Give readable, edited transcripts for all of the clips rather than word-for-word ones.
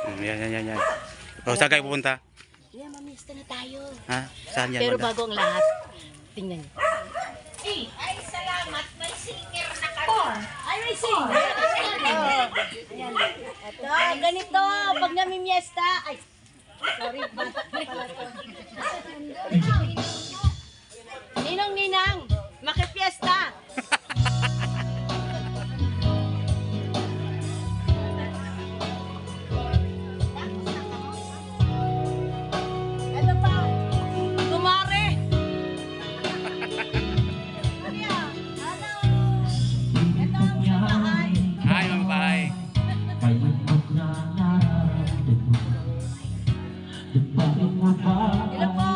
Yan. O, saan kayo pupunta? Yan, mamista na tayo. Ha? Saan yan? Pero banda? bago ang lahat, tingnan niyo. Ay, salamat. May singer na kami. Ay, may singer! Ayan. Ito, ganito, pag namimiesta, ay, sorry, bata pa pala to. Ninong-ninang, makipiesta! Ano pa? Kumare! Ito ang bahay. Ay, mga bahay. Hello po! Hello po!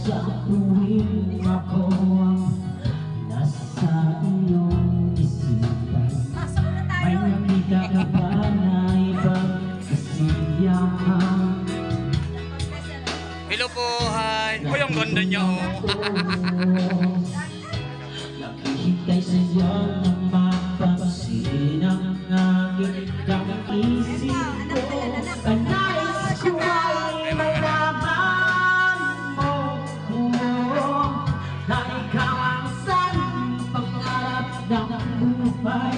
Sa tuwing ako ang nasa iyong isipan, Pasok na may tayo! nakita ka ba na ibang kasiyahan? Hello po, hi. Uy, ang ganda niya, oh. Naghihintay sa'yo na mapansin ang aking isip ko. Nais ko ay malaman mo na ikaw ang saning pangarap ng buhay.